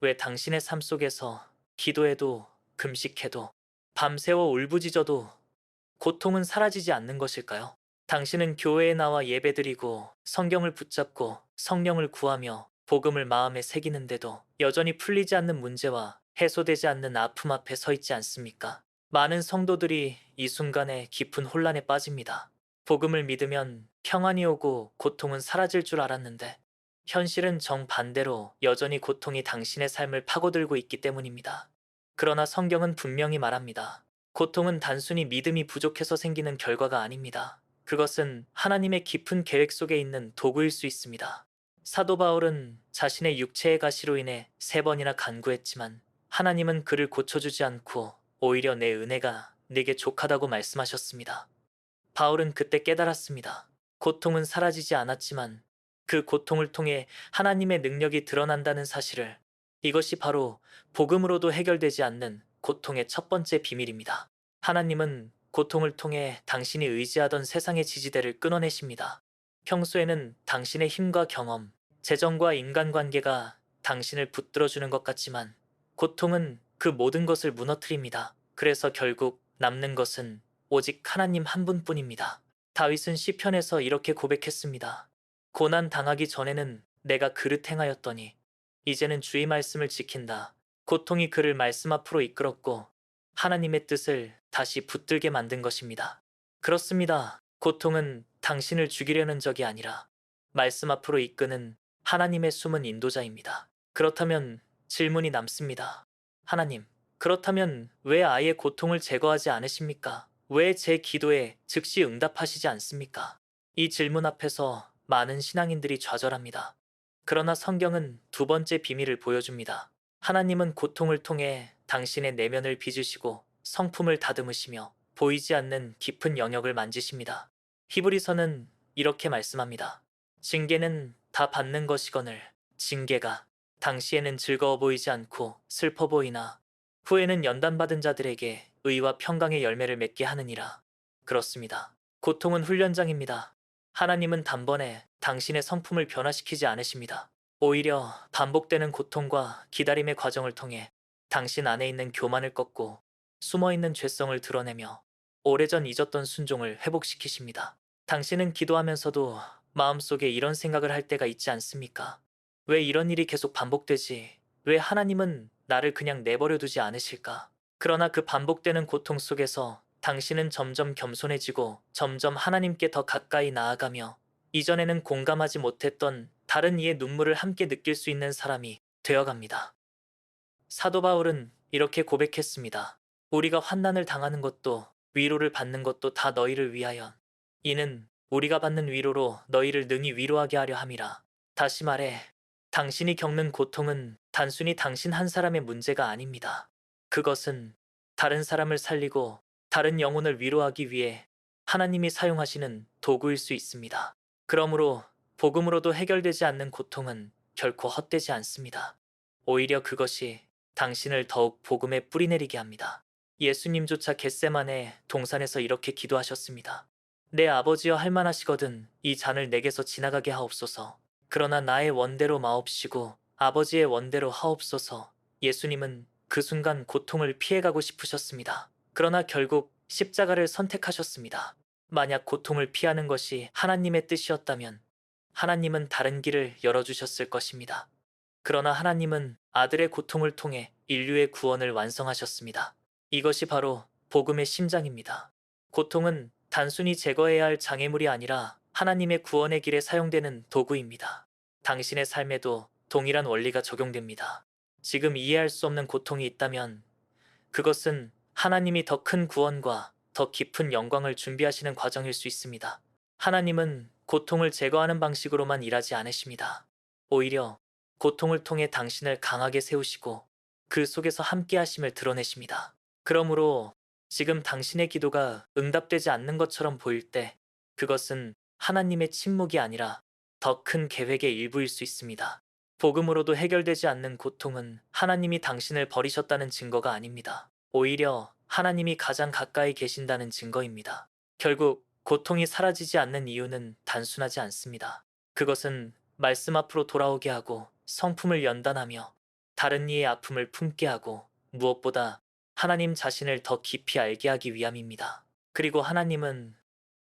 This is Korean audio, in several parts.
왜 당신의 삶 속에서 기도해도 금식해도 밤새워 울부짖어도 고통은 사라지지 않는 것일까요? 당신은 교회에 나와 예배드리고 성경을 붙잡고 성령을 구하며 복음을 마음에 새기는데도 여전히 풀리지 않는 문제와 해소되지 않는 아픔 앞에 서 있지 않습니까? 많은 성도들이 이 순간에 깊은 혼란에 빠집니다. 복음을 믿으면 평안이 오고 고통은 사라질 줄 알았는데 현실은 정반대로 여전히 고통이 당신의 삶을 파고들고 있기 때문입니다. 그러나 성경은 분명히 말합니다. 고통은 단순히 믿음이 부족해서 생기는 결과가 아닙니다. 그것은 하나님의 깊은 계획 속에 있는 도구일 수 있습니다. 사도 바울은 자신의 육체의 가시로 인해 3번이나 간구했지만 하나님은 그를 고쳐주지 않고 오히려 내 은혜가 내게 족하다고 말씀하셨습니다. 바울은 그때 깨달았습니다. 고통은 사라지지 않았지만 그 고통을 통해 하나님의 능력이 드러난다는 사실을. 이것이 바로 복음으로도 해결되지 않는 고통의 첫 번째 비밀입니다. 하나님은 고통을 통해 당신이 의지하던 세상의 지지대를 끊어내십니다. 평소에는 당신의 힘과 경험, 재정과 인간관계가 당신을 붙들어주는 것 같지만 고통은 그 모든 것을 무너뜨립니다. 그래서 결국 남는 것은 오직 하나님 한 분뿐입니다. 다윗은 시편에서 이렇게 고백했습니다. 고난 당하기 전에는 내가 그릇 행하였더니 이제는 주의 말씀을 지킨다. 고통이 그를 말씀 앞으로 이끌었고 하나님의 뜻을 다시 붙들게 만든 것입니다. 그렇습니다. 고통은 당신을 죽이려는 적이 아니라 말씀 앞으로 이끄는 하나님의 숨은 인도자입니다. 그렇다면 질문이 남습니다. 하나님, 그렇다면 왜 아예 고통을 제거하지 않으십니까? 왜 제 기도에 즉시 응답하시지 않습니까? 이 질문 앞에서 많은 신앙인들이 좌절합니다. 그러나 성경은 두 번째 비밀을 보여줍니다. 하나님은 고통을 통해 당신의 내면을 빚으시고 성품을 다듬으시며 보이지 않는 깊은 영역을 만지십니다. 히브리서는 이렇게 말씀합니다. 징계는 다 받는 것이거늘 징계가 당시에는 즐거워 보이지 않고 슬퍼 보이나 후에는 연단받은 자들에게 의와 평강의 열매를 맺게 하느니라. 그렇습니다. 고통은 훈련장입니다. 하나님은 단번에 당신의 성품을 변화시키지 않으십니다. 오히려 반복되는 고통과 기다림의 과정을 통해 당신 안에 있는 교만을 꺾고 숨어있는 죄성을 드러내며 오래전 잊었던 순종을 회복시키십니다. 당신은 기도하면서도 마음속에 이런 생각을 할 때가 있지 않습니까? 왜 이런 일이 계속 반복되지? 왜 하나님은 나를 그냥 내버려 두지 않으실까? 그러나 그 반복되는 고통 속에서 당신은 점점 겸손해지고 점점 하나님께 더 가까이 나아가며 이전에는 공감하지 못했던 다른 이의 눈물을 함께 느낄 수 있는 사람이 되어갑니다. 사도 바울은 이렇게 고백했습니다. 우리가 환난을 당하는 것도 위로를 받는 것도 다 너희를 위하여. 이는 우리가 받는 위로로 너희를 능히 위로하게 하려 함이라. 다시 말해, 당신이 겪는 고통은 단순히 당신 한 사람의 문제가 아닙니다. 그것은 다른 사람을 살리고 다른 영혼을 위로하기 위해 하나님이 사용하시는 도구일 수 있습니다. 그러므로 복음으로도 해결되지 않는 고통은 결코 헛되지 않습니다. 오히려 그것이 당신을 더욱 복음에 뿌리내리게 합니다. 예수님조차 겟세마네 동산에서 이렇게 기도하셨습니다. 내 아버지여 할만하시거든 이 잔을 내게서 지나가게 하옵소서. 그러나 나의 원대로 마옵시고 아버지의 원대로 하옵소서. 예수님은 그 순간 고통을 피해가고 싶으셨습니다. 그러나 결국 십자가를 선택하셨습니다. 만약 고통을 피하는 것이 하나님의 뜻이었다면 하나님은 다른 길을 열어주셨을 것입니다. 그러나 하나님은 아들의 고통을 통해 인류의 구원을 완성하셨습니다. 이것이 바로 복음의 심장입니다. 고통은 단순히 제거해야 할 장애물이 아니라 하나님의 구원의 길에 사용되는 도구입니다. 당신의 삶에도 동일한 원리가 적용됩니다. 지금 이해할 수 없는 고통이 있다면 그것은 하나님이 더 큰 구원과 더 깊은 영광을 준비하시는 과정일 수 있습니다. 하나님은 고통을 제거하는 방식으로만 일하지 않으십니다. 오히려 고통을 통해 당신을 강하게 세우시고 그 속에서 함께 하심을 드러내십니다. 그러므로 지금 당신의 기도가 응답되지 않는 것처럼 보일 때 그것은 하나님의 침묵이 아니라 더 큰 계획의 일부일 수 있습니다. 복음으로도 해결되지 않는 고통은 하나님이 당신을 버리셨다는 증거가 아닙니다. 오히려 하나님이 가장 가까이 계신다는 증거입니다. 결국 고통이 사라지지 않는 이유는 단순하지 않습니다. 그것은 말씀 앞으로 돌아오게 하고 성품을 연단하며 다른 이의 아픔을 품게 하고 무엇보다 하나님 자신을 더 깊이 알게 하기 위함입니다. 그리고 하나님은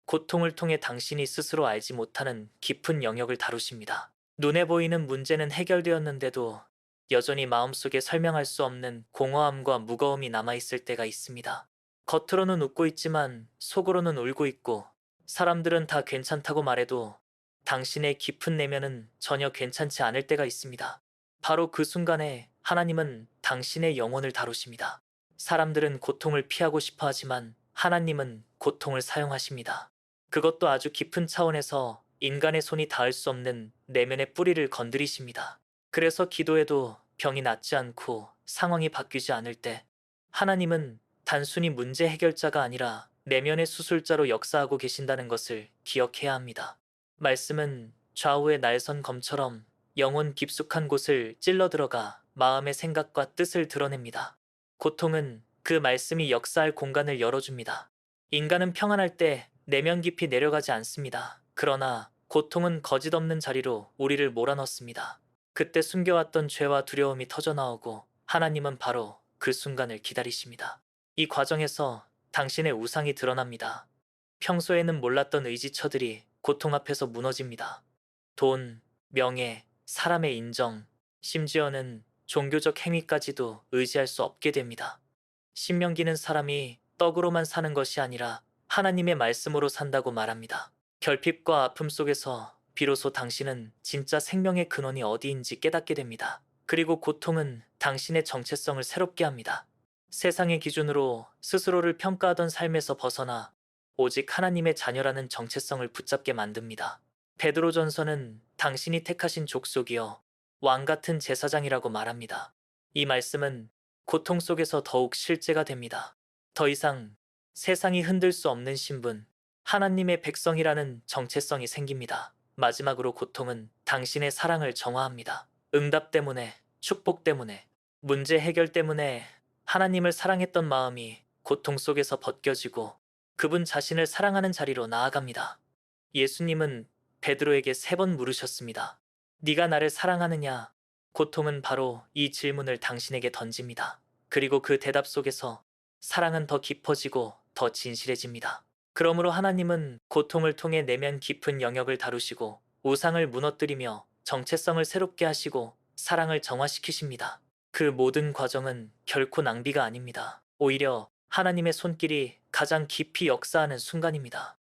고통을 통해 당신이 스스로 알지 못하는 깊은 영역을 다루십니다. 눈에 보이는 문제는 해결되었는데도 여전히 마음속에 설명할 수 없는 공허함과 무거움이 남아있을 때가 있습니다. 겉으로는 웃고 있지만 속으로는 울고 있고, 사람들은 다 괜찮다고 말해도 당신의 깊은 내면은 전혀 괜찮지 않을 때가 있습니다. 바로 그 순간에 하나님은 당신의 영혼을 다루십니다. 사람들은 고통을 피하고 싶어 하지만 하나님은 고통을 사용하십니다. 그것도 아주 깊은 차원에서 인간의 손이 닿을 수 없는 내면의 뿌리를 건드리십니다. 그래서 기도해도 병이 낫지 않고 상황이 바뀌지 않을 때 하나님은 단순히 문제 해결자가 아니라 내면의 수술자로 역사하고 계신다는 것을 기억해야 합니다. 말씀은 좌우의 날선 검처럼 영혼 깊숙한 곳을 찔러 들어가 마음의 생각과 뜻을 드러냅니다. 고통은 그 말씀이 역사할 공간을 열어줍니다. 인간은 평안할 때 내면 깊이 내려가지 않습니다. 그러나 고통은 거짓 없는 자리로 우리를 몰아넣습니다. 그때 숨겨왔던 죄와 두려움이 터져나오고 하나님은 바로 그 순간을 기다리십니다. 이 과정에서 당신의 우상이 드러납니다. 평소에는 몰랐던 의지처들이 고통 앞에서 무너집니다. 돈, 명예, 사람의 인정, 심지어는 종교적 행위까지도 의지할 수 없게 됩니다. 신명기는 사람이 떡으로만 사는 것이 아니라 하나님의 말씀으로 산다고 말합니다. 결핍과 아픔 속에서 비로소 당신은 진짜 생명의 근원이 어디인지 깨닫게 됩니다. 그리고 고통은 당신의 정체성을 새롭게 합니다. 세상의 기준으로 스스로를 평가하던 삶에서 벗어나 오직 하나님의 자녀라는 정체성을 붙잡게 만듭니다. 베드로전서는 당신이 택하신 족속이여 왕 같은 제사장이라고 말합니다. 이 말씀은 고통 속에서 더욱 실제가 됩니다. 더 이상 세상이 흔들 수 없는 신분, 하나님의 백성이라는 정체성이 생깁니다. 마지막으로 고통은 당신의 사랑을 정화합니다. 응답 때문에, 축복 때문에, 문제 해결 때문에 하나님을 사랑했던 마음이 고통 속에서 벗겨지고 그분 자신을 사랑하는 자리로 나아갑니다. 예수님은 베드로에게 3번 물으셨습니다. 네가 나를 사랑하느냐? 고통은 바로 이 질문을 당신에게 던집니다. 그리고 그 대답 속에서 사랑은 더 깊어지고 더 진실해집니다. 그러므로 하나님은 고통을 통해 내면 깊은 영역을 다루시고 우상을 무너뜨리며 정체성을 새롭게 하시고 사랑을 정화시키십니다. 그 모든 과정은 결코 낭비가 아닙니다. 오히려 하나님의 손길이 가장 깊이 역사하는 순간입니다.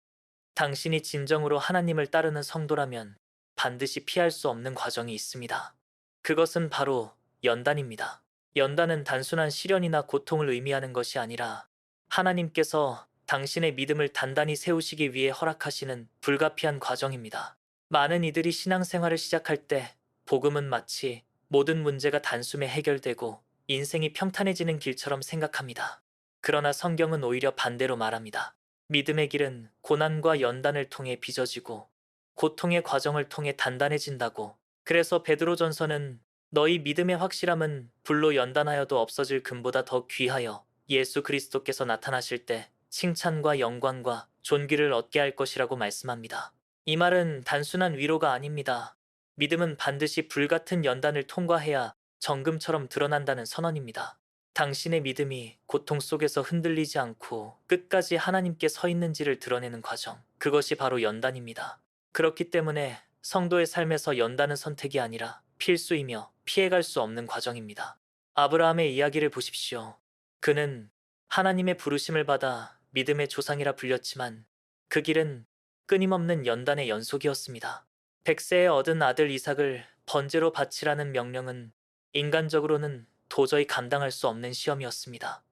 당신이 진정으로 하나님을 따르는 성도라면 반드시 피할 수 없는 과정이 있습니다. 그것은 바로 연단입니다. 연단은 단순한 시련이나 고통을 의미하는 것이 아니라 하나님께서 당신의 믿음을 단단히 세우시기 위해 허락하시는 불가피한 과정입니다. 많은 이들이 신앙생활을 시작할 때 복음은 마치 모든 문제가 단숨에 해결되고 인생이 평탄해지는 길처럼 생각합니다. 그러나 성경은 오히려 반대로 말합니다. 믿음의 길은 고난과 연단을 통해 빚어지고 고통의 과정을 통해 단단해진다고. 그래서 베드로전서는 너희 믿음의 확실함은 불로 연단하여도 없어질 금보다 더 귀하여 예수 그리스도께서 나타나실 때 칭찬과 영광과 존귀를 얻게 할 것이라고 말씀합니다. 이 말은 단순한 위로가 아닙니다. 믿음은 반드시 불같은 연단을 통과해야 정금처럼 드러난다는 선언입니다. 당신의 믿음이 고통 속에서 흔들리지 않고 끝까지 하나님께 서 있는지를 드러내는 과정, 그것이 바로 연단입니다. 그렇기 때문에 성도의 삶에서 연단은 선택이 아니라 필수이며 피해갈 수 없는 과정입니다. 아브라함의 이야기를 보십시오. 그는 하나님의 부르심을 받아 믿음의 조상이라 불렸지만 그 길은 끊임없는 연단의 연속이었습니다. 100세에 얻은 아들 이삭을 번제로 바치라는 명령은 인간적으로는 도저히 감당할 수 없는 시험이었습니다.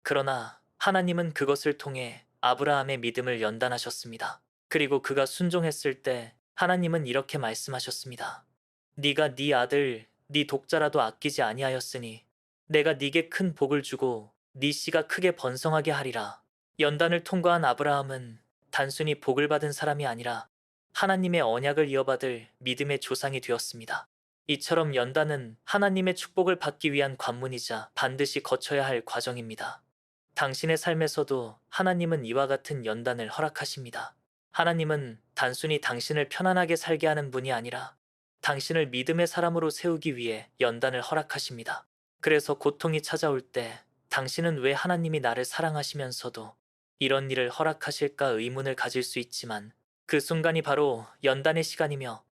그러나 하나님은 그것을 통해 아브라함의 믿음을 연단하셨습니다. 그리고 그가 순종했을 때 하나님은 이렇게 말씀하셨습니다. 네가 네 아들, 네 독자라도 아끼지 아니하였으니 내가 네게 큰 복을 주고 네 씨가 크게 번성하게 하리라. 연단을 통과한 아브라함은 단순히 복을 받은 사람이 아니라 하나님의 언약을 이어받을 믿음의 조상이 되었습니다. 이처럼 연단은 하나님의 축복을 받기 위한 관문이자 반드시 거쳐야 할 과정입니다. 당신의 삶에서도 하나님은 이와 같은 연단을 허락하십니다. 하나님은 단순히 당신을 편안하게 살게 하는 분이 아니라 당신을 믿음의 사람으로 세우기 위해 연단을 허락하십니다. 그래서 고통이 찾아올 때 당신은 왜 하나님이 나를 사랑하시면서도 이런 일을 허락하실까 의문을 가질 수 있지만 그 순간이 바로 연단의 시간이며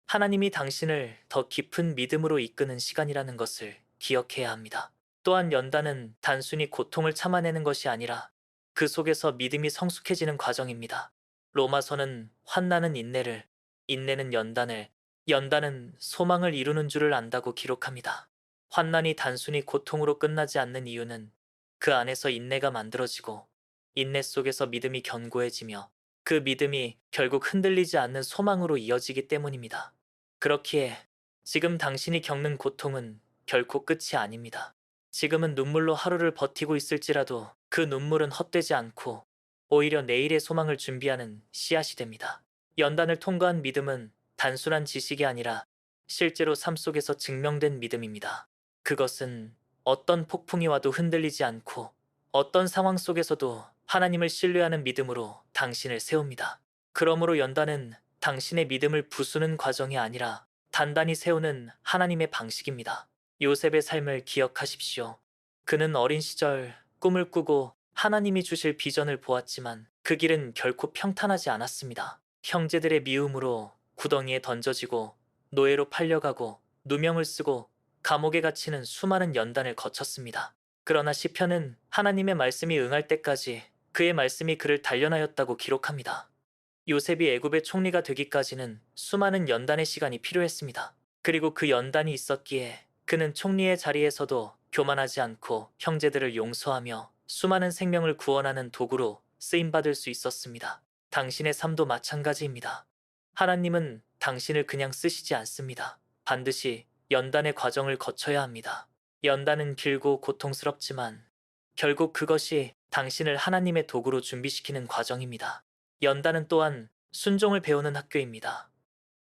하나님이 당신을 더 깊은 믿음으로 이끄는 시간이라는 것을 기억해야 합니다. 또한 연단은 단순히 고통을 참아내는 것이 아니라 그 속에서 믿음이 성숙해지는 과정입니다. 로마서는 환난은 인내를, 인내는 연단을, 연단은 소망을 이루는 줄을 안다고 기록합니다. 환난이 단순히 고통으로 끝나지 않는 이유는 그 안에서 인내가 만들어지고 인내 속에서 믿음이 견고해지며 그 믿음이 결국 흔들리지 않는 소망으로 이어지기 때문입니다. 그렇기에 지금 당신이 겪는 고통은 결코 끝이 아닙니다. 지금은 눈물로 하루를 버티고 있을지라도 그 눈물은 헛되지 않고 오히려 내일의 소망을 준비하는 씨앗이 됩니다. 연단을 통과한 믿음은 단순한 지식이 아니라 실제로 삶 속에서 증명된 믿음입니다. 그것은 어떤 폭풍이 와도 흔들리지 않고 어떤 상황 속에서도 하나님을 신뢰하는 믿음으로 당신을 세웁니다. 그러므로 연단은 당신의 믿음을 부수는 과정이 아니라 단단히 세우는 하나님의 방식입니다. 요셉의 삶을 기억하십시오. 그는 어린 시절 꿈을 꾸고 하나님이 주실 비전을 보았지만 그 길은 결코 평탄하지 않았습니다. 형제들의 미움으로 구덩이에 던져지고 노예로 팔려가고 누명을 쓰고 감옥에 갇히는 수많은 연단을 거쳤습니다. 그러나 시편은 하나님의 말씀이 응할 때까지 그의 말씀이 그를 단련하였다고 기록합니다. 요셉이 애굽의 총리가 되기까지는 수많은 연단의 시간이 필요했습니다. 그리고 그 연단이 있었기에 그는 총리의 자리에서도 교만하지 않고 형제들을 용서하며 수많은 생명을 구원하는 도구로 쓰임받을 수 있었습니다. 당신의 삶도 마찬가지입니다. 하나님은 당신을 그냥 쓰시지 않습니다. 반드시 연단의 과정을 거쳐야 합니다. 연단은 길고 고통스럽지만 결국 그것이 당신을 하나님의 도구로 준비시키는 과정입니다. 연단은 또한 순종을 배우는 학교입니다.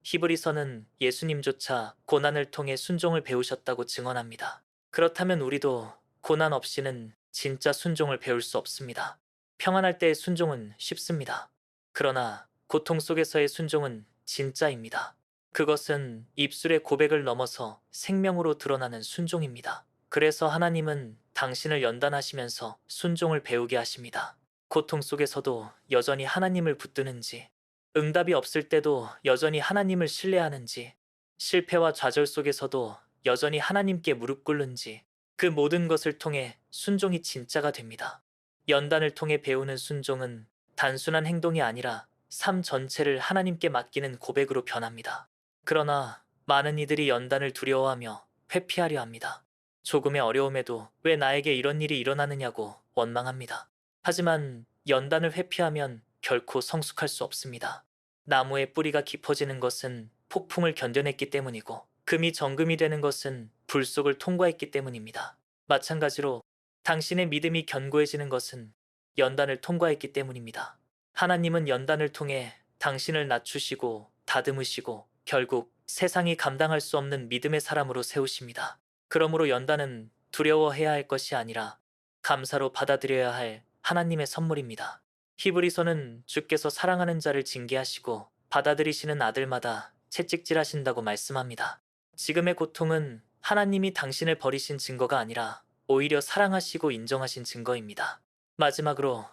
히브리서는 예수님조차 고난을 통해 순종을 배우셨다고 증언합니다. 그렇다면 우리도 고난 없이는 진짜 순종을 배울 수 없습니다. 평안할 때의 순종은 쉽습니다. 그러나 고통 속에서의 순종은 진짜입니다. 그것은 입술의 고백을 넘어서 생명으로 드러나는 순종입니다. 그래서 하나님은 당신을 연단하시면서 순종을 배우게 하십니다. 고통 속에서도 여전히 하나님을 붙드는지, 응답이 없을 때도 여전히 하나님을 신뢰하는지, 실패와 좌절 속에서도 여전히 하나님께 무릎 꿇는지, 그 모든 것을 통해 순종이 진짜가 됩니다. 연단을 통해 배우는 순종은 단순한 행동이 아니라 삶 전체를 하나님께 맡기는 고백으로 변합니다. 그러나 많은 이들이 연단을 두려워하며 회피하려 합니다. 조금의 어려움에도 왜 나에게 이런 일이 일어나느냐고 원망합니다. 하지만 연단을 회피하면 결코 성숙할 수 없습니다. 나무의 뿌리가 깊어지는 것은 폭풍을 견뎌냈기 때문이고 금이 정금이 되는 것은 불 속을 통과했기 때문입니다. 마찬가지로 당신의 믿음이 견고해지는 것은 연단을 통과했기 때문입니다. 하나님은 연단을 통해 당신을 낮추시고 다듬으시고 결국 세상이 감당할 수 없는 믿음의 사람으로 세우십니다. 그러므로 연단은 두려워해야 할 것이 아니라 감사로 받아들여야 할 하나님의 선물입니다. 히브리서는 주께서 사랑하는 자를 징계하시고 받아들이시는 아들마다 채찍질하신다고 말씀합니다. 지금의 고통은 하나님이 당신을 버리신 증거가 아니라 오히려 사랑하시고 인정하신 증거입니다. 마지막으로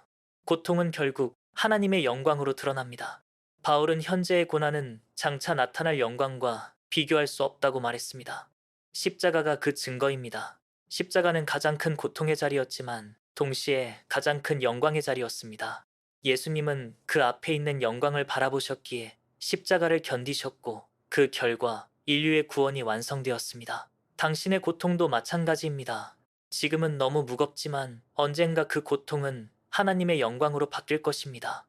고통은 결국 하나님의 영광으로 드러납니다. 바울은 현재의 고난은 장차 나타날 영광과 비교할 수 없다고 말했습니다. 십자가가 그 증거입니다. 십자가는 가장 큰 고통의 자리였지만 동시에 가장 큰 영광의 자리였습니다. 예수님은 그 앞에 있는 영광을 바라보셨기에 십자가를 견디셨고 그 결과 인류의 구원이 완성되었습니다. 당신의 고통도 마찬가지입니다. 지금은 너무 무겁지만 언젠가 그 고통은 하나님의 영광으로 바뀔 것입니다.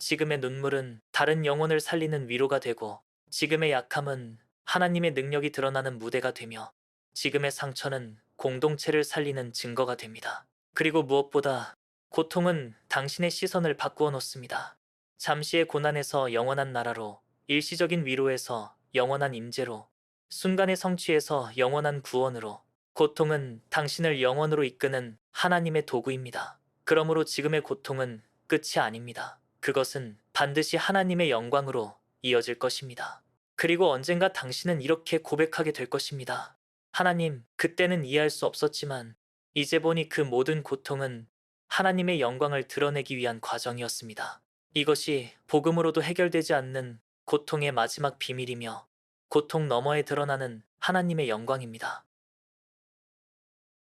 지금의 눈물은 다른 영혼을 살리는 위로가 되고 지금의 약함은 하나님의 능력이 드러나는 무대가 되며 지금의 상처는 공동체를 살리는 증거가 됩니다. 그리고 무엇보다 고통은 당신의 시선을 바꾸어 놓습니다. 잠시의 고난에서 영원한 나라로, 일시적인 위로에서 영원한 임재로, 순간의 성취에서 영원한 구원으로, 고통은 당신을 영원으로 이끄는 하나님의 도구입니다. 그러므로 지금의 고통은 끝이 아닙니다. 그것은 반드시 하나님의 영광으로 이어질 것입니다. 그리고 언젠가 당신은 이렇게 고백하게 될 것입니다. 하나님, 그때는 이해할 수 없었지만 이제 보니 그 모든 고통은 하나님의 영광을 드러내기 위한 과정이었습니다. 이것이 복음으로도 해결되지 않는 고통의 마지막 비밀이며 고통 너머에 드러나는 하나님의 영광입니다.